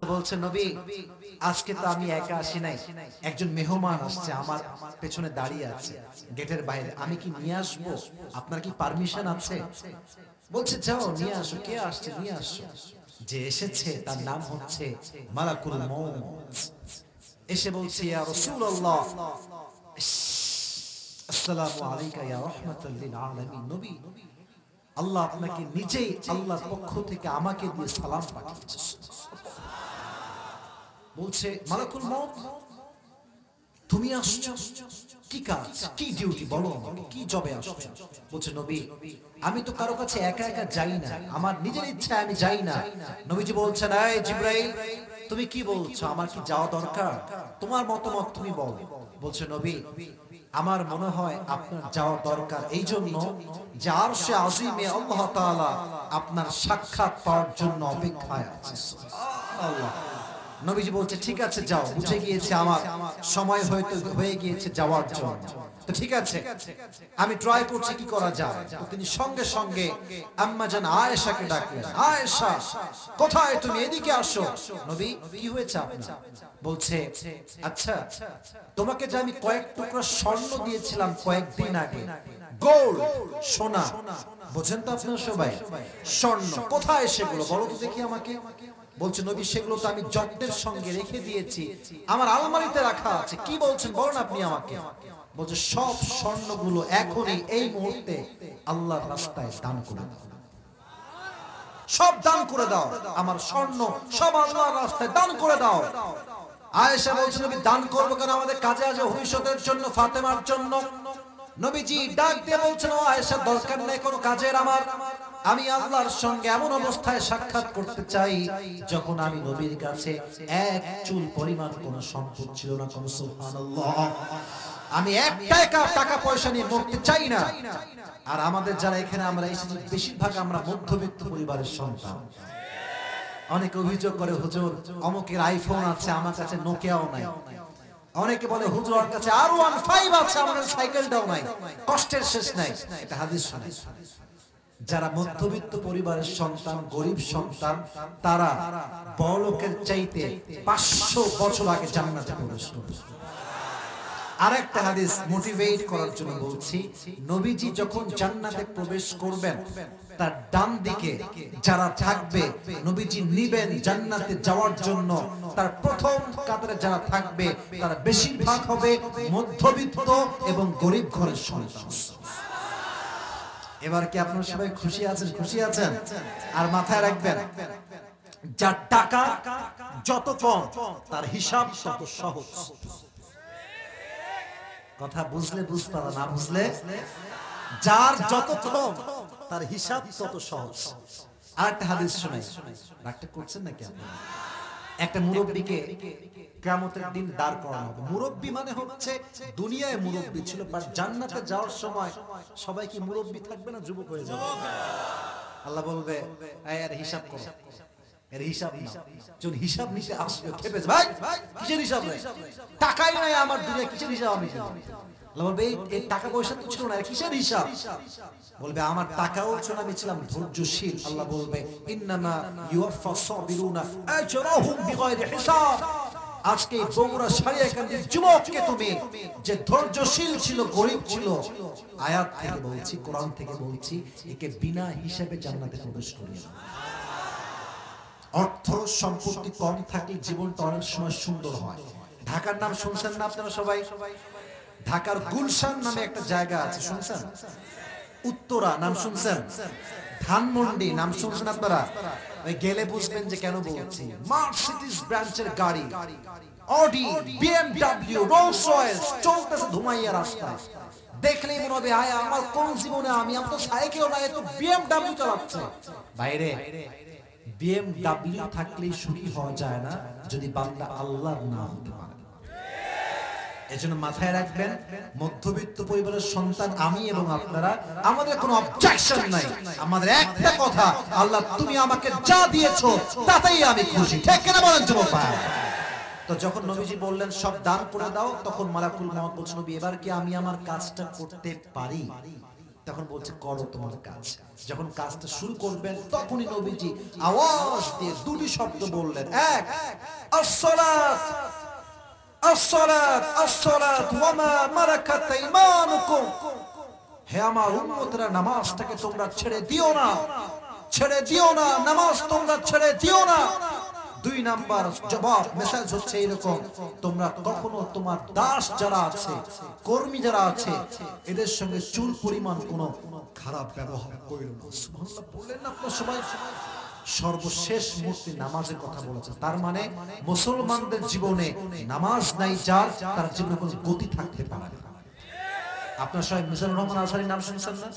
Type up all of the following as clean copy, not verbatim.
বলছে নবী, আজকে তো আমি একা আসি নাই, একজন মেহমান আসছে, আমার পেছনে দাঁড়িয়ে আছে গেটের বাইরে, আমি কি নিয়ে আসবো? আপনার কি পারমিশন আছে? বলছে যাও নিয়ে আসো। কে আসছে? নিয়ে আসো। যে এসেছে তার নাম হচ্ছে মালাকুল মউত। এসে বলছে ইয়া রাসূলুল্লাহ, আসসালামু আলাইকা ইয়া রাহমাতাল লিল আলামিন। নবী, আল্লাহ আপনাকে নিজেই আল্লাহর পক্ষ থেকে আমাকে দিয়ে সালাম পাঠিয়েছে। বলছে মালাকুল মউত, তুমি আসছো, কি কাজ, কি ডিউটি, বলো আমাকে, কি জবে আসছো? বলছে নবী, আমি তো কারো কাছে একা একা যাই না, আমার নিজের ইচ্ছায় আমি যাই না। নবীজি বলছেন, এই জিবরাইল, তুমি কি বলছো? আমার কি যাওয়া দরকার? তোমার মতামত তুমি বলো। বলছে নবী, আমার মনে হয় আপনার যাওয়া দরকার এই জন্য যে আরশে আজিমে আল্লাহ তাআলা আপনার সাক্ষাৎ পাওয়ার জন্য অপেক্ষায় আছে। সুবহানাল্লাহ। নবীজি বলছে ঠিক আছে যাও, বুঝে গিয়েছে আমার সময় হয়তো হয়ে গিয়েছে যাওয়ার জন্য, তো ঠিক আছে আমি ট্রাই করছি কি করা যায়। তো তিনি সঙ্গে সঙ্গে আম্মা জান আয়েশাকে ডাকলেন, আয়েশা কোথায় তুমি, এদিকে আসো। নবী, কি হয়েছে আপনার? বলছে আচ্ছা, তোমাকে যে আমি কয়েক টুকরা স্বর্ণ দিয়েছিলাম কয়েকদিন আগে, গোল্ড, সোনা, বোঝেন তো আপনারা সবাই, স্বর্ণ, কোথায় সেগুলো বলো তো দেখি আমাকে। বলছে নবী, সেগুলো তো আমি যত্নের সঙ্গে রেখে দিয়েছি, আমার আলমারিতে রাখা আছে। কি বলছেন বলেন আপনি আমাকে। বলছে সব স্বর্ণগুলো এখনই এই মুহূর্তে আল্লাহর রাস্তায় দান করে দাও, সব দান করে দাও, আমার স্বর্ণ সব আল্লাহর রাস্তায় দান করে দাও। আয়েশা বলছেন নবী, দান করবো কেন? আমাদের কাজে আছে, ভবিষ্যতের জন্য, ফাতেমার জন্য। নবীজি ডাক দিয়ে বলছেন, ও আয়েশা, দরকার নেই কোনো কাজের আমার, আমি আল্লাহর সঙ্গে এমন অবস্থায় সাক্ষাৎ করতে চাই যখন আমি নবীর কাছে এক চুল পরিমাণ কোনো সম্পদ ছিল না। কোন সুবহানাল্লাহ। আমি এক টাকা পয়সা নিয়ে মরতে চাই না। আর আমাদের যারা এখানে আমরা এসেছি, বেশিরভাগ আমরা মধ্যবিত্ত পরিবারের সন্তান। অনেকে অভিযোগ করে, হুজুর অমুকের আইফোন আছে, আমার কাছে নোকিয়াও নাই। অনেকে বলে হুজুর ওর কাছে R15 আছে, আমার সাইকেলটাও নাই, কষ্টের শেষ নাই। এটা হাদিস শুনে। যারা মধ্যবিত্ত পরিবারের সন্তান, গরিব সন্তান, তারা বড়লোকের চাইতে 500 বছর আগে জান্নাতে প্রবেশ করবে। আরেকটা হাদিস মোটিভেট করার জন্য বলছি, নবীজি যখন জান্নাতে প্রবেশ করবেন, তার ডান দিকে যারা থাকবে নবীজি নিবেন জান্নাতে যাওয়ার জন্য, তার প্রথম কাতারে যারা থাকবে তারা বেশিরভাগ হবে মধ্যবিত্ত এবং গরিব ঘরের সন্তান। এবার কি আপনারা সবাই খুশি আছেন? খুশি আছেন? আর মাথায় রাখবেন, যার টাকা যত কম তার হিসাব তত সহজ। কথা বুঝলে বুঝতে, না বুঝলে, যার যত কম তার হিসাব তত সহজ। আরেকটা হাদিস শোনাই, রাগটা করছেন নাকি আপনারা? একটা মুরব্বীকে কিয়ামতের দিন দাঁড় করানো হবে। মুরব্বী মানে হচ্ছে দুনিয়ায় মুরব্বী ছিল, বাট জান্নাতে যাওয়ার সময় সবাই কি মুরব্বী থাকবে না যুবক হয়ে যাবে? আল্লাহ বলবে, এর হিসাব করো, এর হিসাব নাও। যখন হিসাব নিতে আসবে খেপে যাবে, ভাই কিসের হিসাব নেই, টাকাই নাই আমার দুনিয়া, কিসের হিসাব আমি দেব? আল্লাহ বলবে, এই টাকা পয়সা তো ছিল না, কিসের হিসাব? বলবে আমার টাকাও ছিল, আমি ছিলাম ধৈর্যশীল। আল্লাহ বলবে, ইন্নামা ইউওয়াফাস সাবিরুনা আজরাহুম বিগাইরি হিসাব। আজকে এই বগুড়া সারিয়াকান্দির যুবককে তুমি, যে ধৈর্যশীল ছিল, গরিব ছিল, আয়াত থেকে বলছি, কোরআন থেকে বলছি, একে বিনা হিসাবে জান্নাতে প্রবেশ করিয়ে দাও। অর্থ সম্পত্তি কম থাকলে জীবনটা অনেক সময় সুন্দর হয়। ঢাকার নাম শুনছেন না আপনারা সবাই? ঢাকার গুলশান নামে একটা জায়গা আছে, শুনছেন? উত্তরা নাম শুনছেন? ধানমন্ডি নাম শুনছেন আপনারা? ওই গেলে বুঝবেন যে কেন বলছি। মার্সিডিজ ব্র্যান্ডের গাড়ি, অডি, বিএমডব্লিউ, রোলস রয়েস চলতেছে ধুমাইয়া রাস্তায়, দেখলেই মনে হবে আয় আমার কোন জীবনে আমি তো সাইকেল না, এত বিএমডব্লিউ চালাচ্ছে। বাইরে বিএমডব্লিউ থাকলেই সুখী হওয়া যায় না যদি বান্দা আল্লাহর নাম হতে পারে। এজন্য মাথায় রাখবেন, মধ্যবিত্ত পরিবারের সন্তান আমি এবং আপনারা, আমাদের কোনো অবজেকশন নাই। আমাদের একটা কথা, আল্লাহ তুমি আমাকে যা দিয়েছো তাতেই আমি খুশি। ঠিক কিনা বলেন যুবক ভাই? তো যখন নবীজি বললেন সব দান করে দাও, তখন মালাকুল মউত বলছেন, নবী এবার কি আমি আমার কাজটা করতে পারি? তখন বলছে করো তোমার কাজ। যখন কাজটা শুরু করবেন তখনই নবীজি আওয়াজ দিয়ে দুটি শব্দ বললেন, এক আসসালাত আসসালাত আসসালাত ওয়া মা মালাকাত আইমানুকুম, হে আমার উম্মতরা নামাজটাকে তোমরা ছেড়ে দিও না, ছেড়ে দিও না, নামাজ তোমরা ছেড়ে দিও না। দুই নাম্বার জবাব মেসেজ হচ্ছে এরকম, তোমরা কখনো তোমার দাস যারা আছে, কর্মী যারা আছে, এদের সঙ্গে চুল পরিমাণ কোনো খারাপ ব্যবহার করিও না। সুবহানাল্লাহ বললেন না আপনারা সবাই? সর্বশেষ মুহূর্তে নামাজের কথা বলেছে। তার মানে মুসলমানদের জীবনে নামাজ নাই যার, তার জীবনে কোনো গতি থাকতে পারে না। আপনার সবাই মিজানুর রহমান আজহারীর নাম শুনছেন না?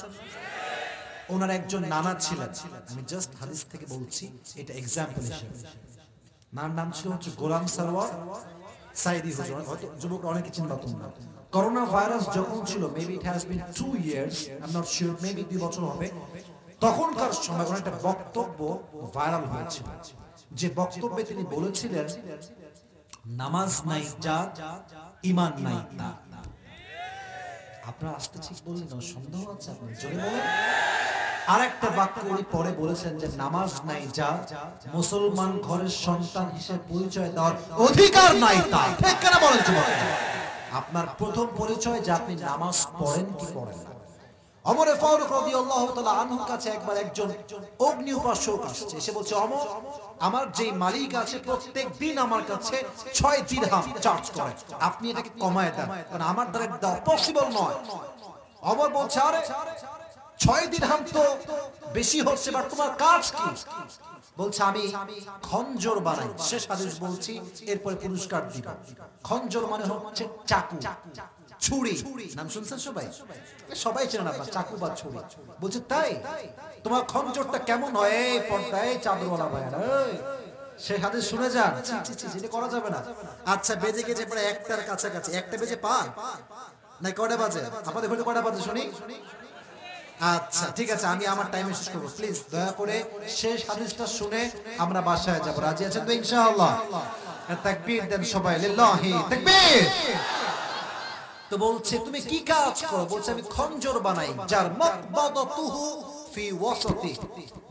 ওনার একজন নানা ছিলেন, আমি জাস্ট হাদিস থেকে বলছি, এটা এক্সাম্পল হিসেবে। নার নাম ছিল হচ্ছে গোলাম সারওয়ার সাইদি হুজুর। হয়তো যুবক অনেকে চিনবা তোমরা। করোনা ভাইরাস যখন ছিল, maybe it has been 2 years, I am not sure, maybe 2 বছর হবে। তখনকার সময় ওনার একটা বক্তব্য ভাইরাল হয়েছিল, যে বক্তব্যে তিনি বলেছিলেন নামাজ নাই যার, ঈমান নাই তার। আপনারা আসতে ঠিক বললেন না, সন্দেহ আছে আপনার? জোরে বলেন। আরেকটা বাক্য উনি পরে বলেছেন যে নামাজ নাই যার, মুসলমান ঘরের সন্তান হিসেবে পরিচয় দেওয়ার অধিকার নাই তার। ঠিক কেন বলেন যুবক? আপনার প্রথম পরিচয় যে আপনি নামাজ পড়েন কি পড়েন না। ওমর ফারুক রাদিয়াল্লাহু তাআলা আনহুর কাছে একবার একজন অগ্নি উপাসক আসছে, এসে বলছে, ওমর, আমার যে মালিক আছে প্রত্যেক দিন আমার কাছে 6 দিরহাম চার্জ করে, আপনি এটাকে কমায় দেন, কারণ আমার দ্বারা দেওয়া পসিবল নয়। ওমর বলছে, আরে 6 দিরহাম তো বেশি হচ্ছে, বাট তোমার কাজ কি? বলছে, আমি খঞ্জর বানাই। শেষ হাদিস বলছি, এরপরে পুরস্কার দিব। খঞ্জর মানে হচ্ছে চাকু, ছুরি। নাম শুনছেন সবাই? সবাই চেনেন আপনার, চাকু বা ছুরি। বলছে, তাই তোমার খঞ্জরটা কেমন হয়? এই পর্দায় চাদরওয়ালা ভাইরা, সে হাদিস শুনে যান। এটা করা যাবে না। আচ্ছা, বেজে গেছে প্রায় 1টার কাছাকাছি। 1টা বেজে পার না কয়টা বাজে? আপনাদের ঘরে কয়টা বাজে শুনি? আচ্ছা ঠিক আছে, আমি আমার টাইমে শেষ করবো। প্লিজ দয়া করে শেষ হাদিসটা শুনে আমরা বাসায় যাব। রাজি আছেন তো ইনশাআল্লাহ? তাকবীর দেন সবাই, লিল্লাহি তাকবীর। তো বলছে, তুমি কি কাজ করো? বলছে, আমি খঞ্জর বানাই, যার মাকবাদাতুহু ফি ওয়াসাতি,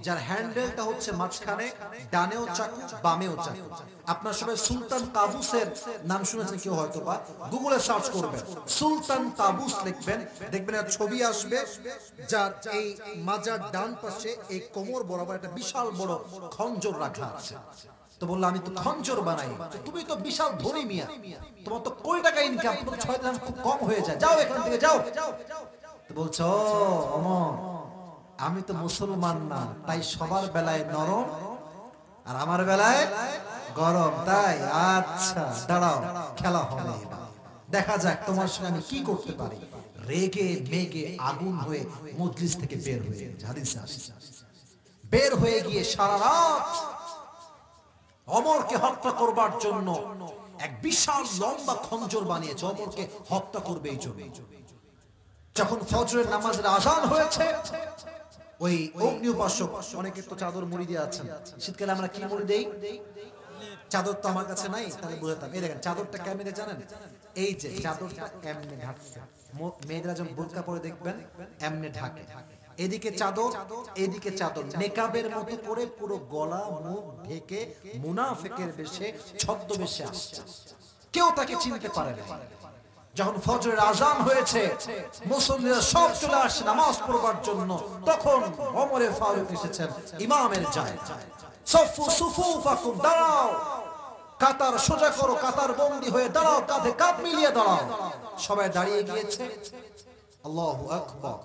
যার হ্যান্ডেলটা হচ্ছে মাঝখানে, ডানেও চাকু বামেও চাকু। আপনারা সবাই সুলতান কাবুসের নাম শুনেছেন কেউ হয়তো বা, গুগলে সার্চ করবেন, সুলতান কাবুস লিখবেন, দেখবেন একটা ছবি আসবে, যার এই মাজার ডান পাশে এই কোমর বরাবর একটা বিশাল বড় খঞ্জর রাখা আছে। তো বললো, আমি তো খঞ্জর বানাই। তুমি তো বিশাল ধনী মিয়া, তোমার তো কোটি টাকা ইনকাম, তোমার 6 দিরহাম খুব কম হয়ে যায়, যাও এখান থেকে যাও। তো বলছো, ওমর, আমি তো মুসলমান না, তাই সবার বেলায় নরম আর আমার বেলায় গরম, তাই? আচ্ছা দাঁড়াও, খেলা হবে এবার, দেখা যাক তোমার সঙ্গে আমি কি করতে পারি। রেগে মেগে আগুন হয়ে মজলিস থেকে বের হয়ে গেছে। হাদিসে আসছে, বের হয়ে গিয়ে সারা রাত ওমরকে হত্যা করবার জন্য এক বিশাল লম্বা খঞ্জর বানিয়েছে, ওমরকে হত্যা করবে এই জন্য। যখন ফজরের নামাজের আযান হয়েছে, ওই অগ্নি উপাসক, অনেকে তো চাদর মুড়ি দিয়ে আছেন, শীতকালে আমরা কি মুড়ি দেই? চাদর তো আমার কাছে নাই, তাহলে বুঝতাম। এই দেখেন চাদরটা কেমনে জানেন? এই যে চাদরটা এমনি ঢাকছে, মেয়েরা যখন বোরকা পরে দেখবেন এমনি ঢাকে। এদিকে চাদর, এদিকে চাদর, নেকাবের মতো করে পুরো গলা মুখ ঢেকে মুনাফিকের বেশে, ছদ্মবেশে আসছে, কেউ তাকে চিনতে পারে না। যখন ফজরের আযান হয়েছে, মুসল্লিরা সব চলে আসছে নামাজ পড়বার জন্য, তখন ওমর ফারুক এসেছেন ইমামের জায়গায়। সফু সুফুফাকুম, দাঁড়াও, কাতার সোজা করো, কাতার বন্দী হয়ে দাঁড়াও, কাঁধে কাঁধ মিলিয়ে দাঁড়াও। সবাই দাঁড়িয়ে গিয়েছে। আল্লাহু আকবার।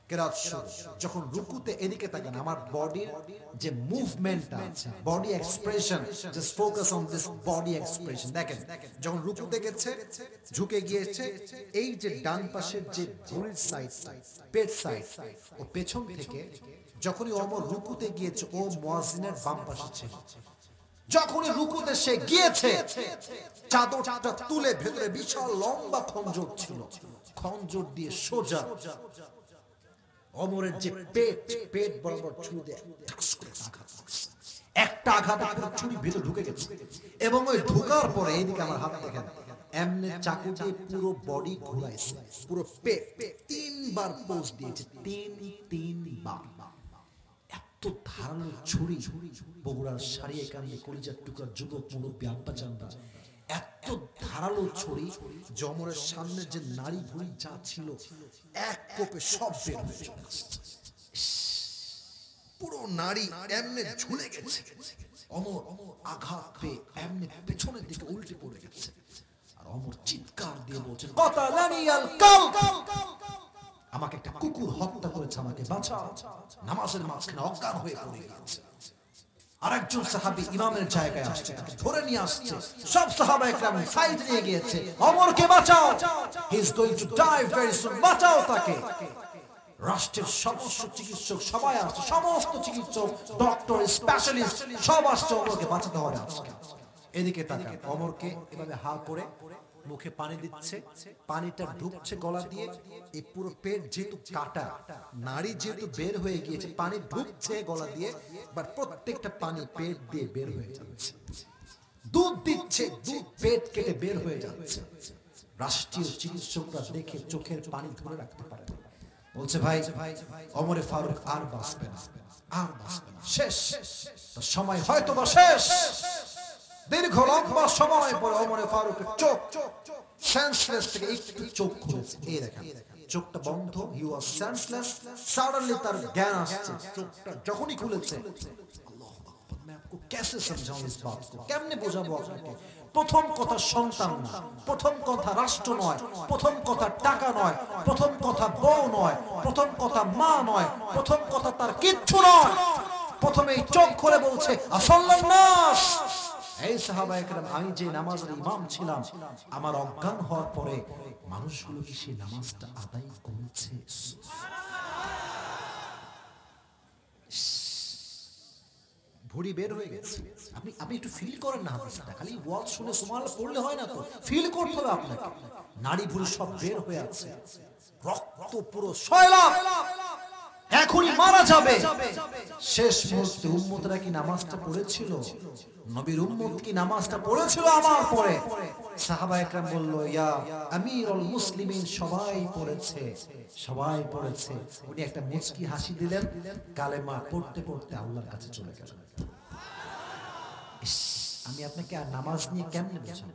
কেরাত শুরু। যখন রুকুতে এদিকে তাকান, আমার বডির যে মুভমেন্টটা আছে, body expression, just focus on this body expression. দেখেন যখন রুকুতে গেছে, ঝুঁকে গিয়েছে, এই যে ডান পাশের যে ভুঁড়ির সাইড, পেট সাইড, ও পেছন থেকে যখনই ওমর রুকুতে গিয়েছে, ও মুয়াজ্জিনের বাম পাশে ছিল। যখনই রুকুতে সে গিয়েছে, চাদরটা তুলে ভেতরে বিশাল লম্বা খঞ্জর ছিল, খঞ্জর দিয়ে সোজা ওমরের যে পেট বরাবর ছুরি দিয়ে একটা আঘাত, ছুরি ভেতরে ঢুকে গেছে। এবং ওই ঢোকার পরে এইদিকে আমার হাত দেখেন, এমনি চাকু দিয়ে পুরো বডি ঘুরাইছে, পুরো পেট 3 3বার পোস্ট দিয়েছে, তিনবার। এত ধারালো ছুরি, বগুড়ার সারিয়ে কান্দে কলিজার টুকরা যুবক মুরব্বী আব্বা জানরা, এত ধারালো ছুরি যে ওমরের সামনে যে নারী ভুঁড়ি যা ছিল এক কোপে সব বের হয়ে চলে আসছে। পুরো নারী এমনি ঝুলে গেছে, ওমর আঘাত পেয়ে এমনি পেছনের দিকে উল্টে পড়ে গেছে। আর ওমর চিৎকার দিয়ে বলছেন, কাতালানি আল কালব, আমাকে একটা কুকুর হত্যা করেছে, আমাকে বাঁচাও। নামাজের মাঝখানে অজ্ঞান হয়ে পড়ে গেছে। আরেকজন সাহাবী ইমামের জায়গায় আসছে, তাকে ধরে নিয়ে আসছে, সব সাহাবা একরাম সাইড নিয়ে গিয়েছে, ওমরকে বাঁচাও, he is going to die very soon, বাঁচাও তাকে। রাষ্ট্রের সমস্ত চিকিৎসক সবাই আসছে, সমস্ত চিকিৎসক, ডক্টর, স্পেশালিস্ট সব আসছে ওমরকে বাঁচাতে হবে আজকে। এদিকে তাকান, ওমরকে এভাবে হা করে মুখে পানি দিচ্ছে, পানিটা ঢুকছে গলা দিয়ে, এই পুরো পেট যেহেতু কাটা, নাড়ি যেহেতু বের হয়ে গিয়েছে, পানি ঢুকছে গলা দিয়ে, বাট প্রত্যেকটা পানি পেট দিয়ে বের হয়ে যাচ্ছে। দুধ দিচ্ছে, দুধ পেট কেটে বের হয়ে যাচ্ছে। রাষ্ট্রীয় চিকিৎসকরা দেখে চোখের পানি ধরে রাখতে পারে না, বলছে ভাই ওমরে ফারুক আর বাঁচবে না, আর বাঁচবে না, শেষ, তার সময় হয়তো বা শেষ। দীর্ঘ লম্বা সময় পরে ওমরে ফারুকের চোখ সেন্সলেস থেকে একটু চোখ খুলেছে, এই দেখেন চোখটা বন্ধ, হি ওয়াজ সেন্সলেস। সাডেনলি তার জ্ঞান আসছে, চোখটা যখনই খুলেছে, আল্লাহু আকবার, मैं आपको कैसे समझाऊं इस बात को, কেমনে বোঝাবো আপনাকে। প্রথম কথা সন্তান না, প্রথম কথা রাষ্ট্র নয়, প্রথম কথা টাকা নয়, প্রথম কথা বউ নয়, প্রথম কথা মা নয়, প্রথম কথা তার কিচ্ছু নয়। প্রথমেই চোখ খুলে বলছে আসাল্লান নাস। এই সাহাবায়ে কেরাম, আমি যে নামাজের ইমাম ছিলাম, আমার অজ্ঞান হওয়ার পরে মানুষগুলো কি সেই নামাজটা আদায় করেছে? ভুঁড়ি বের হয়ে গেছে। আপনি একটু ফিল করেন না, হাদিসটা খালি ওয়াজ শুনে সুবহানাল্লাহ পড়লে হয় না তো, ফিল করতে হবে আপনাকে। নাড়ি ভুঁড়ি সব বের হয়ে আছে, রক্ত পুরো সয়লাব, এখনই মারা যাবে। শেষ মুহূর্তে উম্মতরা কি নামাজটা পড়েছিল? নবীর উম্মত কি নামাজটা পড়েছিল আমার পরে? সাহাবায়ে কেরাম বলল, ইয়া আমিরুল মুসলিমিন, সবাই পড়েছে, সবাই পড়েছে। উনি একটা মুচকি হাসি দিলেন, কালেমা পড়তে পড়তে আল্লাহর কাছে চলে গেলেন। আমি আপনাকে আর নামাজ নিয়ে কেমনে বোঝাবো?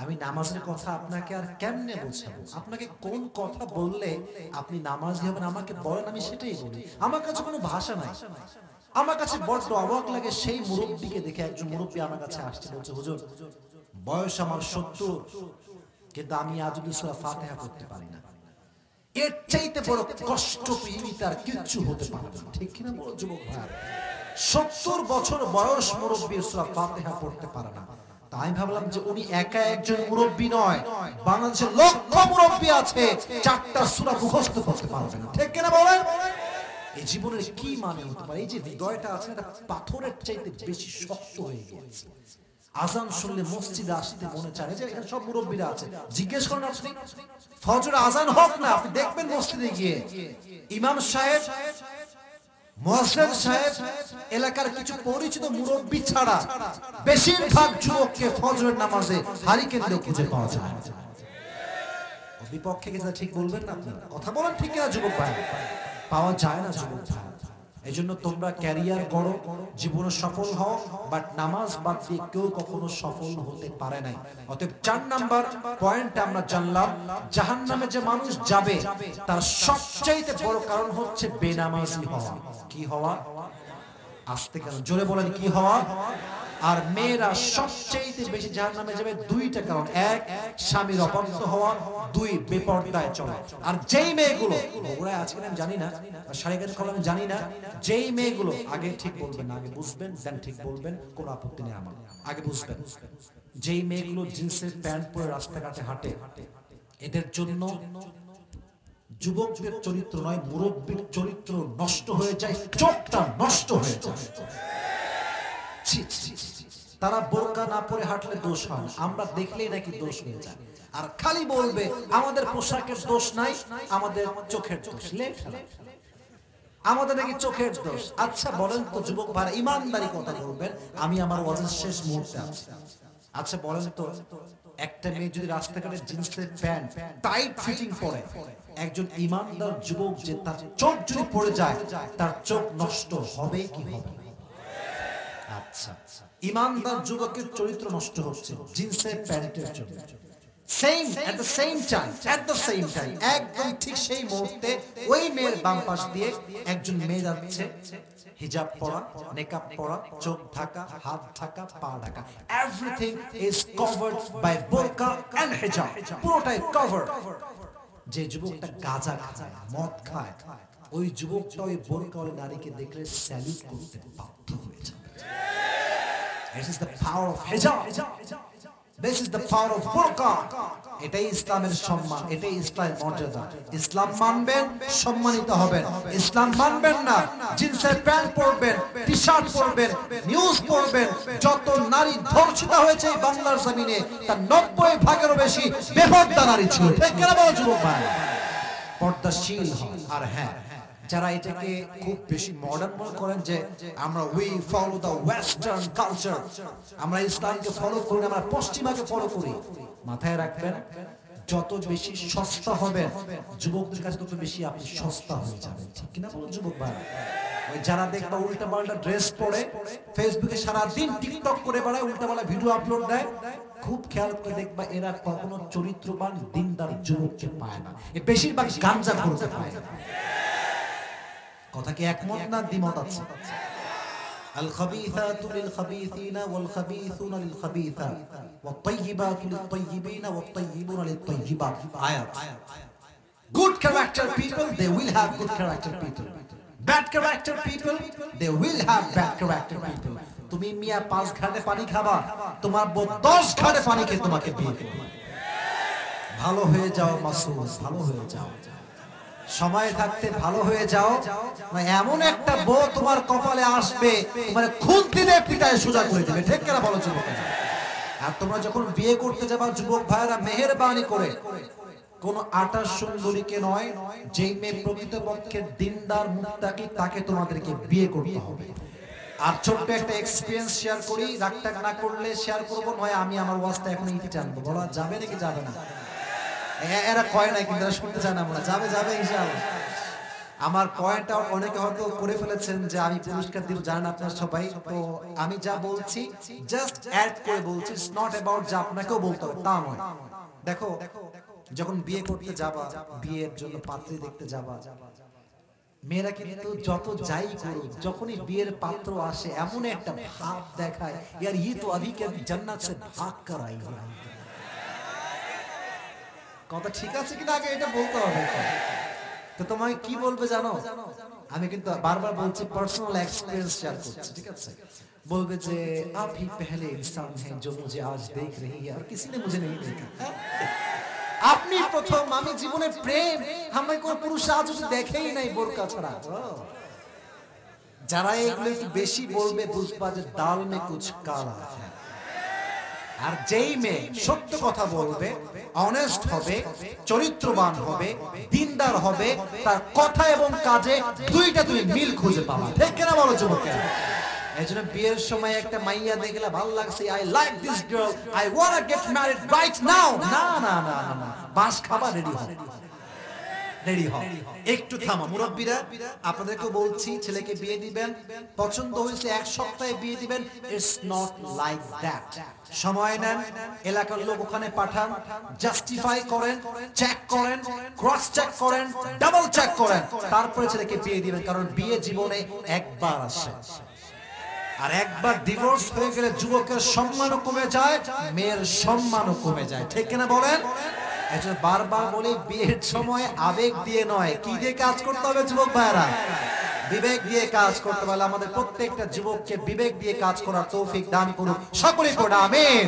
আমি নামাজের কথা আপনাকে আর কেমনে বোঝাবো? আপনাকে কোন কথা বললে আপনি নামাজি হবেন আমাকে বলেন, আমি সেটাই বলি। আমার কাছে কোনো ভাষা নাই। আমার কাছে বড্ড অবাক লাগে সেই মুরব্বীকে দেখে। একজন মুরব্বী আমার কাছে আসছে, বলছে হুজুর বয়স আমার 70, কিন্তু আমি আজ অবধি সূরা ফাতিহা পড়তে পারি না। এর চাইতে বড় কষ্ট পৃথিবীতে আর কিচ্ছু হতে পারে না, ঠিক কিনা বল যুবক ভাই? 70 বছর বয়স মুরব্বী সূরা ফাতিহা পড়তে পারে না। তাই ভাবলাম যে উনি একা একজন মুরব্বী নয়, বাংলাদেশের লক্ষ মুরব্বী আছে 4টা সূরা মুখস্থ করতে পারবে না, ঠিক কিনা বলেন? এই জীবনের কি মানে হতে পারে? এই যে হৃদয়টা আছে, এটা পাথরের চাইতে বেশি শক্ত হয়ে গেছে। আজান শুনলে মসজিদে আসতে মনে চায়। যে এখানে সব মুরব্বীরা আছে, জিজ্ঞেস করেন আপনি, ফজর আজান হোক না, আপনি দেখবেন মসজিদে গিয়ে ইমাম সাহেব, মুয়াজ্জিন সাহেব, এলাকার কিছু পরিচিত মুরব্বী ছাড়া বেশিরভাগ যুবককে ফজরের নামাজে হারিকেন দিয়ে খুঁজে পাওয়া যায়। বিপক্ষে গেছে, ঠিক বলবেন না আপনারা? কথা বলেন ঠিক কিনা যুবক ভাই? পাওয়া যায় না যুবক ভাই। এই জন্য তোমরা ক্যারিয়ার করো, জীবনে সফল হও, বাট নামাজ বাদ দিয়ে কেউ কখনো সফল হতে পারে নাই। অতএব 4 নাম্বার পয়েন্ট আমরা জানলাম, জাহান্নামে যে মানুষ যাবে তার সবচাইতে বড় কারণ হচ্ছে বেনামাজি হওয়া। কি হওয়া? আস্তে কেন, জোরে বলেন, কি হওয়া? আর মেয়েরা সবচাইতে বেশি জাহান্নামে যাবে 2টা কারণ। 1 স্বামীর অবাধ্য হওয়া, 2 বেপরদায় চলা। আর যেই মেয়েগুলো বগুড়ায় আছে কিনা আমি জানি না, সারিকাতে খোলা আমি জানি না, যেই মেয়েগুলো, আগে ঠিক বলবেন না, আগে বুঝবেন দেন ঠিক বলবেন, কোনো আপত্তি নেই আমার, আগে বুঝবেন। যেই মেয়েগুলো জিন্সের প্যান্ট পরে রাস্তাঘাটে হাঁটে, এদের জন্য যুবকদের চরিত্র নয়, মুরব্বীর চরিত্র নষ্ট হয়ে যায়, চোখটা নষ্ট হয়ে যায়। তারা বোরকা না পরে হাঁটলে দোষ হয়, আমরা দেখলেই নাকি দোষ হয়ে যায়। আর খালি বলবে আমাদের পোশাকের দোষ নাই, আমাদের চোখের দোষ, আমাদের নাকি চোখের দোষ। আচ্ছা বলেন তো যুবক ভাই, ইমানদারি কথা বলবেন, আমি আমার ওয়াজের শেষ মুহূর্তে আছি। আচ্ছা বলেন তো, একটা মেয়ে যদি রাস্তাঘাটে জিন্সের প্যান্ট টাইট ফিটিং পরে, একজন ইমানদার যুবক যে তার চোখ যদি পড়ে যায়, তার চোখ নষ্ট হবে কি হবে? আচ্ছা, ইমানদার যুবকের চরিত্র নষ্ট হচ্ছে জিন্সের প্যান্টের জন্য। Same at the same time একদম ঠিক সেই মুহূর্তে ওই মেয়ের বাম পাশ দিয়ে একজন মেয়ে যাচ্ছে, হিজাব পরা, মেকআপ পরা, চোখ ঢাকা, হাত ঢাকা, পা ঢাকা, এভরিথিং ইজ কভার্ড বাই বোরকা এন্ড হিজাব, পুরোটাই কভার। যে যুবকটা গাঁজা খায়, মদ খায়, ওই যুবকটা ওই বোরকা ওই নারীকে দেখলে স্যালুট করতে বাধ্য হয়ে যাবে। This is the power of hijab. This is the power of burqa. এটাই ইসলামের সম্মান, এটাই ইসলামের মর্যাদা। ইসলাম মানবেন, সম্মানিত হবেন। ইসলাম মানবেন না, জিন্সের প্যান্ট পরবেন, টি শার্ট পরবেন, নিউজ পরবেন। যত নারী ধর্ষিত হয়েছে এই বাংলার জমিনে, তার 90 ভাগেরও বেশি বেপরদা নারী ছিল। ঠিক কিনা বলো যুবক ভাই? পর্দাশীল হয়। আর হ্যাঁ, যারা এটাকে খুব বেশি মডার্ন মনে করেন যে আমরা we follow the western culture, আমরা ইসলামকে ফলো করি না, আমরা পশ্চিমাকে ফলো করি, মাথায় রাখবেন যত বেশি সস্তা হবেন যুবকদের কাছে তত বেশি আপনি সস্তা হয়ে যাবেন। ঠিক কিনা বলুন যুবক ভাই? ওই যারা দেখবা উল্টা পাল্টা ড্রেস পরে ফেসবুকে সারা দিন টিকটক করে বেড়ায়, উল্টা পাল্টা ভিডিও আপলোড দেয়, খুব খেয়াল করে দেখবা এরা কখনো চরিত্রবান দিনদার যুবককে পায় না, এ বেশিরভাগ গাঞ্জা করতে পায় না। কথা কি একমত না দ্বিমত আছে? আল খাবিসাতু লিল খাবিসিনা ওয়াল খাবিসুনা লিল খাবিসাত ওয়াত তাইয়িবাতু লিত তাইয়িবিনা ওয়াত তাইয়িবুনা লিত তাইয়িবাত। আয়াত। Good character people, they will have good character people. Bad character people, they will have bad character people. তুমি মিয়া 5 ঘাটে পানি খাবা, তোমার বউ 10 ঘাটে পানি খেয়ে তোমাকে বিয়ে করবে। ভালো হয়ে যাও মাসুম, ভালো হয়ে যাও, সময় থাকতে ভালো হয়ে যাও, এমন একটা বউ তোমার কপালে আসবে তোমার খুন্তি দিয়ে পিটায় সোজা করে দেবে। ঠিক কিনা বলো যুবক? আর তোমরা যখন বিয়ে করতে যাবা যুবক ভাইরা, মেহেরবানি করে কোন 28 সুন্দরীকে নয়, যেই মেয়ে প্রকৃতপক্ষে দিনদার মুত্তাকি তাকে তোমাদেরকে বিয়ে করতে হবে। আর ছোট্ট একটা এক্সপেরিয়েন্স শেয়ার করি, রাগটাগ না করলে শেয়ার করবো, নয় আমি আমার ওয়াজটা এখন ইতি টানবো। বলা যাবে নাকি যাবে না? এরা কয় নাই কিন্তু এরা শুনতে চায় না। আমরা যাবে যাবে ইনশাআল্লাহ। আমার পয়েন্টটা অনেকে হয়তো করে ফেলেছেন যে আমি পুরস্কার দিব, জানেন আপনারা সবাই। তো আমি যা বলছি জাস্ট অ্যাড করে বলছি, ইটস নট অ্যাবাউট যে আপনাকেও বলতে হবে তা নয়। দেখো, যখন বিয়ে করতে যাবা, বিয়ের জন্য পাত্রী দেখতে যাবা, মেয়েরা কিন্তু যত যাই করুক, যখনই বিয়ের পাত্র আসে এমন একটা ভাব দেখায়, ইয়ার ই তো আভি কে জান্নাত সে ভাগ কর আই হ্যাঁ। কথা ঠিক আছে কিনা আগে এটা বলতে হবে। তো তোমায় কি বলবে জানো? আমি কিন্তু বারবার বলছি, পার্সোনাল এক্সপেরিয়েন্স শেয়ার করছি, ঠিক আছে? বলবে যে आप ही पहले इंसान हैं जो मुझे आज देख रही है और किसी ने मुझे नहीं देखा। আপনি প্রথম, আমি জীবনে প্রেম আমি কোন পুরুষ আজ অবধি দেখেই নাই বোরকা ছাড়া। যারা এগুলো একটু বেশি বলবে বুঝবা যে দাল মে কুছ কালা है। আর যেই মেয়ে সত্য কথা বলবে, অনেস্ট হবে, চরিত্রবান হবে, দিনদার হবে, তার কথা এবং কাজে দুইটা তুমি মিল খুঁজে পাবা। ঠিক কিনা বলো যুবকেরা? এজন্য বিয়ের সময় একটা মাইয়া দেখলে ভালো লাগছে, I like this girl, I want to get married right now. না না না না, বাস খাবার রেডি হও, রেডি হও। একটু থামো মুরব্বীরা, আপনাদেরকে বলছি, ছেলেকে বিয়ে দিবেন, পছন্দ হয়েছে 1 সপ্তাহে বিয়ে দিবেন, ইটস নট লাইক দ্যাট। সময় নেন, এলাকার লোক ওখানে পাঠান, জাস্টিফাই করেন, চেক করেন, ক্রস চেক করেন, ডাবল চেক করেন, তারপরে ছেলেকে বিয়ে দিবেন। কারণ বিয়ে জীবনে একবার আসে, আর একবার ডিভোর্স হয়ে গেলে যুবকের সম্মানও কমে যায়, মেয়ের সম্মানও কমে যায়। ঠিক কিনা বলেন? এজন্য বারবার বলি, বিয়ের সময় আবেগ দিয়ে নয়, কি দিয়ে কাজ করতে হবে যুবক ভাইরা? বিবেক দিয়ে কাজ করতে হবে। আমাদের প্রত্যেকটা যুবককে বিবেক দিয়ে কাজ করার তৌফিক দান করুন সকলে পড়া আমিন।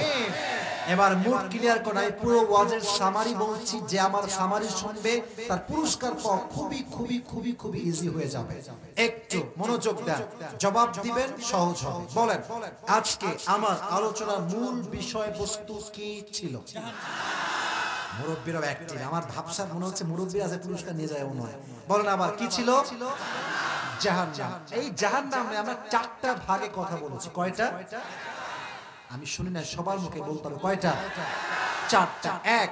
এবার মুড ক্লিয়ার করে আমি পুরো ওয়াজের সামারি বলছি, যে আমার সামারি শুনবে তার পুরস্কার পাওয়া খুবই খুবই খুবই খুবই ইজি হয়ে যাবে। একটু মনোযোগ দেন, জবাব দিবেন, সহজ হবে। বলেন, আজকে আমার আলোচনার মূল বিষয়বস্তু কি ছিল? মুরব্বীরা অ্যাক্টিভ, আমার ভাবসা মনে হচ্ছে মুরব্বী আছে পুরস্কার নিয়ে যায় এমন হয়। বলেন আবার কি ছিল? জাহান্নাম। এই জাহান্নামে আমরা 4টা ভাগে কথা বলেছি। কয়টা? আমি শুনি না, সবার মুখে বলতে হবে কয়টা? চারটা। এক,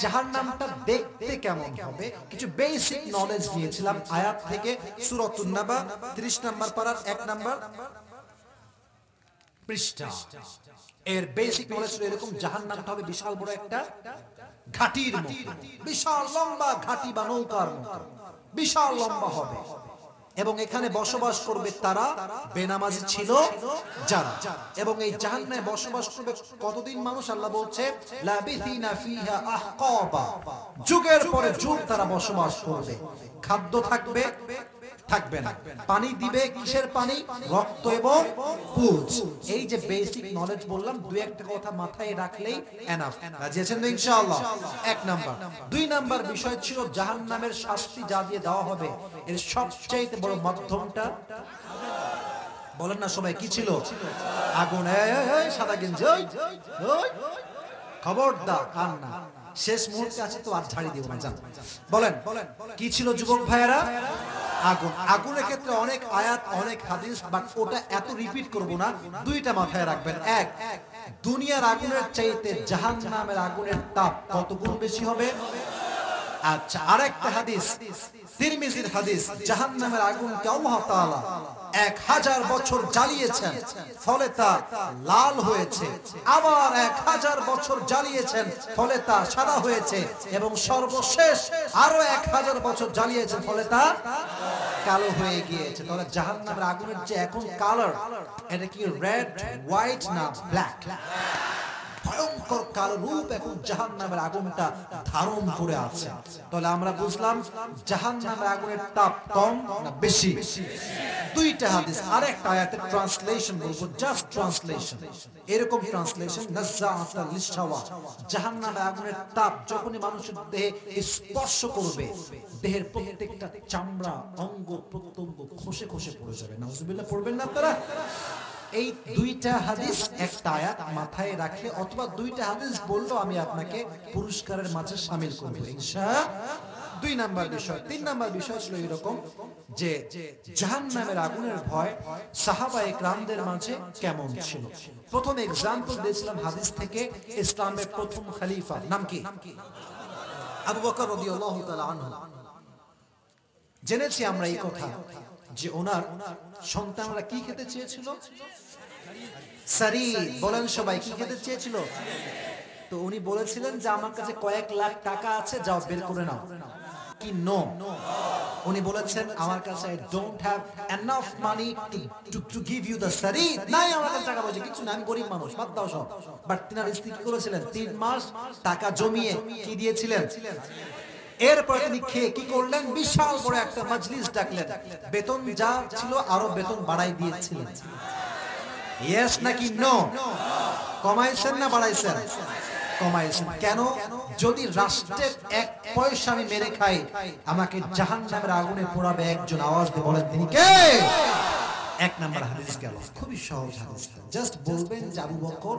জাহান্নামটা দেখতে কেমন হবে কিছু বেসিক নলেজ নিয়েছিলাম আয়াত থেকে, সূরাতুন নাবা 30 নম্বর পারার 1 নম্বর পৃষ্ঠা। এর বেসিক নলেজ ছিল এরকম, জাহান্নামটা হবে বিশাল বড় একটা ঘাটির মতো, বিশাল লম্বা ঘাটি বা নৌকার মতো বিশাল লম্বা হবে, এবং এখানে বসবাস করবে তারা বেনামাজি ছিল যারা, এবং এই জাহান্নামে বসবাস করবে কতদিন মানুষ? আল্লাহ বলছে লাবিথিনা ফিহা আহকাবা, যুগের পরে যুগ তারা বসবাস করবে। খাদ্য থাকবে? থাকবে না। পানি দিবে? কিসের পানি? রক্ত এবং পুজ। এই যে বেসিক নলেজ বললাম, দুই একটা কথা মাথায় রাখলেই এনাফ। রাজি আছেন তো ইনশাআল্লাহ? এক নাম্বার। দুই নাম্বার বিষয় ছিল জাহান্নামের শাস্তি যা দিয়ে দেওয়া হবে এর সবচেয়ে বড় মাধ্যমটা বলেন না সবাই, কি ছিল? আগুন। এই সাদা গেঞ্জি, ওই খবরদার কান না, শেষ মুহূর্তে আছে তো আর ঝাড়ি দিব না। জান বলেন কি ছিল যুবক ভাইয়েরা? আগুন। আগুনের ক্ষেত্রে অনেক আয়াত অনেক হাদিস, বাট ওটা এত রিপিট করব না। দুইটা মাথায় রাখবেন। এক, দুনিয়ার আগুনের চাইতে জাহান্নামের আগুনের তাপ কত গুণ বেশি হবে? আচ্ছা, আরেকটা হাদিস, তিরমিজির হাদিস, জাহান্নামের আগুনকে আল্লাহ তাআলা 1000 বছর জ্বালিয়েছেন, ফলে তা লাল হয়েছে, আবার 1000 বছর জ্বালিয়েছেন, ফলে তা সাদা হয়েছে, এবং সর্বশেষ আরো 1000 বছর জ্বালিয়েছেন, ফলে তা কালো হয়ে গিয়েছে। তাহলে জাহান্নামের আগুনের যে এখন কালার, এটা কি রেড, হোয়াইট না ব্ল্যাক? ভয়ঙ্কর কালো রূপ এখন জাহান্নামের আগুনটা ধারণ করে আছে। তাহলে আমরা বুঝলাম জাহান্নামের আগুনের তাপ কম না বেশি? দুইটা হাদিস, আরেকটা আয়াতের ট্রান্সলেশন বলবো, জাস্ট ট্রান্সলেশন। এরকম ট্রান্সলেশন, নাযাআতাল লিশাওয়া, জাহান্নামের আগুনের তাপ যখনই মানুষের দেহে স্পর্শ করবে, দেহের প্রত্যেকটা চামড়া, অঙ্গ প্রত্যঙ্গ খসে খসে পড়ে যাবে। নাউজুবিল্লাহ পড়বেন না আপনারা? এই দুইটা হাদিস একটা আয়াত মাথায় রাখলে, অথবা দুইটা হাদিস বললেও আমি আপনাকে পুরস্কারের মাঝে শামিল করব ইনশাআল্লাহ। দুই নাম্বার বিষয়। তিন নাম্বার বিষয় ছিল এরকম যে জাহান্নামের আগুনের ভয় সাহাবায়ে কেরামদের মাঝে কেমন ছিল। প্রথম এক্সাম্পল দিয়েছিলাম হাদিস থেকে, ইসলামের প্রথম খলিফা নাম কি? আবু বকর রাদিয়াল্লাহু তাআলা আনহু। জেনেছি আমরা এই কথা যে ওনার সন্তানরা কি খেতে চেয়েছিল? সারিদ। বলেন সবাই, কি খেতে চেয়েছিল? তো উনি বলেছিলেন যে আমার কাছে কয়েক লাখ টাকা আছে, যাও বের করে নাও। কি? নো। উনি বলেছেন আমার কাছে I don't have enough money to give you the সারিদ। নাই আমার কাছে টাকা পয়সা কিছু না, আমি গরিব মানুষ, বাদ দাও সব। বাট তিনার স্ত্রী কি করেছিলেন? 3 মাস টাকা জমিয়ে কি দিয়েছিলেন? এরপর তিনি খেয়ে কি করলেন? বিশাল বড় একটা মজলিস ডাকলেন, বেতন যা ছিল আরো বেতন বাড়াই দিয়েছিলেন। ইয়েস নাকি নো? কমাইছেন না বাড়াইছেন? কমাইছেন। কেন? যদি রাষ্ট্রের 1 পয়সা আমি মেরে খাই, আমাকে জাহান্নামের আগুনে পোড়াবে একজন। আওয়াজ দিয়ে বলেন তিনি কে? এক নাম্বার হাদিস গেল, খুবই সহজ হাদিস। জাস্ট বলবেন যে আবু বকর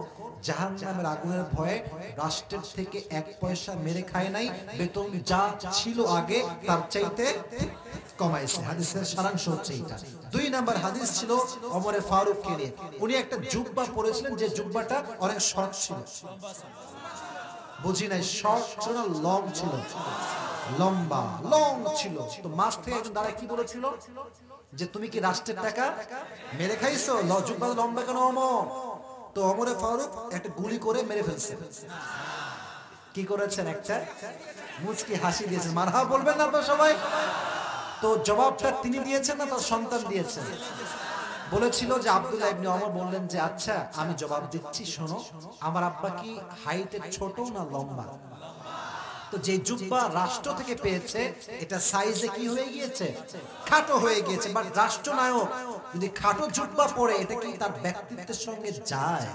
জাহান্নামের আগুনের ভয়ে রাষ্ট্রের থেকে 1 পয়সা মেরে খায় নাই, বেতন যা ছিল আগে তার চাইতে কমাইছে। হাদিসের সারাংশ হচ্ছে এটা। দুই নাম্বার হাদিস ছিল ওমরে ফারুককে নিয়ে। উনি একটা জুব্বা পরেছিলেন, যে জুব্বাটা অনেক শর্ট ছিল। বুঝি নাই, শর্ট ছিল না লং ছিল? লম্বা, লং ছিল। তো মাস থেকে একজন দাঁড়ায় কি বলেছিল যে তুমি কি রাষ্ট্রের টাকা মেরে খাইছো? জুব্বা লম্বা কেন ওমর? তো ওমরে ফারুক একটা গুলি করে মেরে ফেলছে। কি করেছেন? একটা মুচকি হাসি দিয়েছেন। মারহাবা বলবেন না তো সবাই? তো জবাবটা তিনি দিয়েছেন না তার সন্তান দিয়েছেন? বলেছিল যে আব্দুল্লাহ ইবনে ওমর বললেন যে আচ্ছা আমি জবাব দিচ্ছি, শোনো, আমার আব্বা কি হাইটে ছোট না লম্বা? তো যে জুব্বা রাষ্ট্র থেকে পেয়েছে এটা সাইজে কি হয়ে গিয়েছে? খাটো হয়ে গিয়েছে। বাট রাষ্ট্রনায়ক যদি খাটো জুব্বা পরে, এটা কি তার ব্যক্তিত্বের সঙ্গে যায়?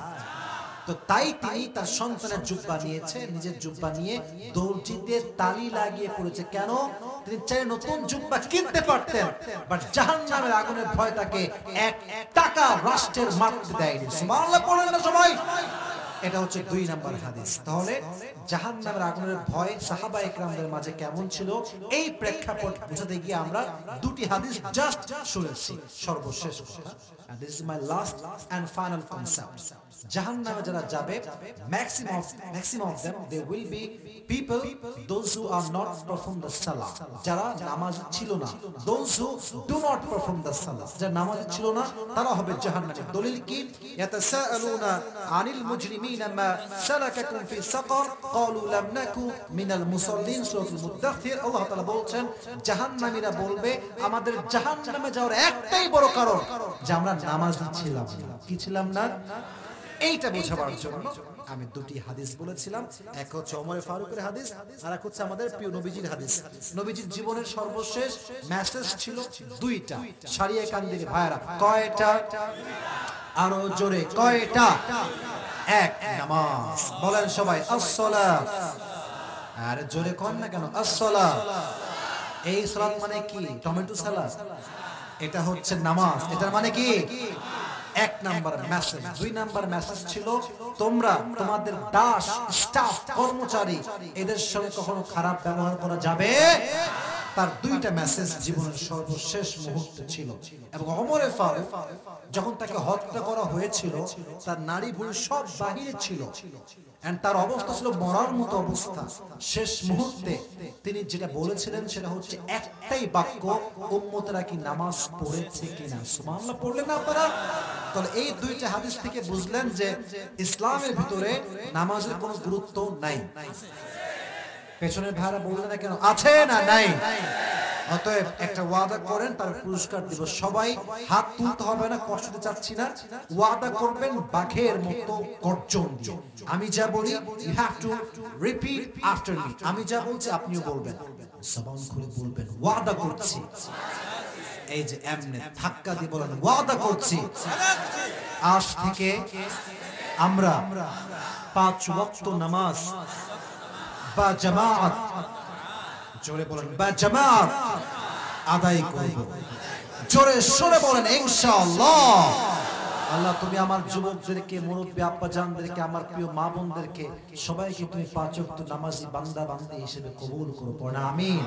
তো তাই তিনি তার সন্তানের জুব্বা নিয়েছে, নিজের জুব্বা নিয়ে দর্জিতে তালি লাগিয়ে পড়েছে। কেন? তিনি চাই নতুন জুব্বা কিনতে পারতেন, বাট জাহান্নামের আগুনের ভয় তাকে 1 টাকা রাষ্ট্রের মারতে দেয়নি। সুবহানাল্লাহ পড়েন না সবাই? এটা হচ্ছে 2 নাম্বার হাদিস। তাহলে জাহান্নামের আগুনের ভয় সাহাবা একরামদের মাঝে কেমন ছিল এই প্রেক্ষাপট বোঝাতে গিয়ে আমরা দুটি হাদিস জাস্ট শুনেছি। সর্বশেষ কথা, and this is my last and final concept, জাহান্নামে যারা যাবে maximum of them they will be people those who are not perform the salah, যারা নামাজ ছিল না, those who do not perform the salah, যারা নামাজ ছিল না তারা হবে জাহান্নামে। দলিল কি? ইয়াতাসাআলুনা আনিল মুজরিমিনা মা সালাকাকুম ফি সাকার ক্বালু লাম নাকু মিনাল মুসাল্লিন, সূরাতুল মুদ্দাথির। আল্লাহ তাআলা বলছেন জাহান্নামীরা বলবে আমাদের জাহান্নামে যাওয়ার একটাই বড় কারণ যে আমরা নামাজি ছিলাম না। কি ছিলাম না? এইটা বোঝাবার জন্য আমি দুটি হাদিস বলেছিলাম। এক হচ্ছে ওমর ফারুকের হাদিস, আর এক হচ্ছে আমাদের প্রিয় নবীজির হাদিস। নবীজির জীবনের সর্বশেষ মেসেজ ছিল দুইটা। সারিয়ে কান দিলে ভাইরা, কয়টা? আরো জোরে, কয়টা? এক, নামাজ। বলেন সবাই আসসালাত। আর জোরে কোন না কেন, আসসালাত। এই সালাত মানে কি? টমেটো সালাদ? এটা হচ্ছে নামাজ। এটার মানে কি? এক নাম্বার মেসেজ। 2 নাম্বার মেসেজ ছিল তোমরা তোমাদের দাস, স্টাফ, কর্মচারী এদের সঙ্গে কখনো খারাপ ব্যবহার করা যাবে। তার 2টা মেসেজ জীবনের সর্বশেষ মুহূর্তে ছিল। এবং ওমর ফারুক যখন তাকে হত্যা করা হয়েছিল তার নারী ভুঁড়ি সব বাহিরে ছিল, এন্ড তার অবস্থা ছিল মরার মতো অবস্থা। শেষ মুহূর্তে তিনি যেটা বলেছিলেন সেটা হচ্ছে একটাই বাক্য, উম্মতেরা কি নামাজ পড়েছে কিনা? সুবহানাল্লাহ পড়লেন না আপনারা? তাহলে এই 2টা হাদিস থেকে বুঝলেন যে ইসলামের ভিতরে নামাজের কোনো গুরুত্ব নাই। পেছনের ভাইরা বললেন না কেন, আছে না নাই? অতএব একটা ওয়াদা করেন, তার পুরস্কার দিব। সবাই হাত তুলতে হবে না, কষ্ট দিতে চাচ্ছি না। ওয়াদা করবেন বাঘের মতো গর্জন দিয়ে। আমি যা বলি you have to repeat after me. আমি যা বলছি আপনিও বলবেন, জবান খুলে বলবেন ওয়াদা করছি। এই যে এমনে ধাক্কা দিয়ে বলেন ওয়াদা করছি আজ থেকে আমরা 5 ওয়াক্ত নামাজ বা জামাত, জোরে বলেন বা জামাত আদায় করব। জোরে সরে বলেন ইনশাআল্লাহ। আল্লাহ তুমি আমার যুবকদেরকে, মুরব্বী আব্বা জানদেরকে, আমার প্রিয় মা বোনদেরকে সবাইকে তুমি 5 ওয়াক্ত নামাজি বান্দা বান্দি হিসেবে কবুল করো। পড়া আমিন।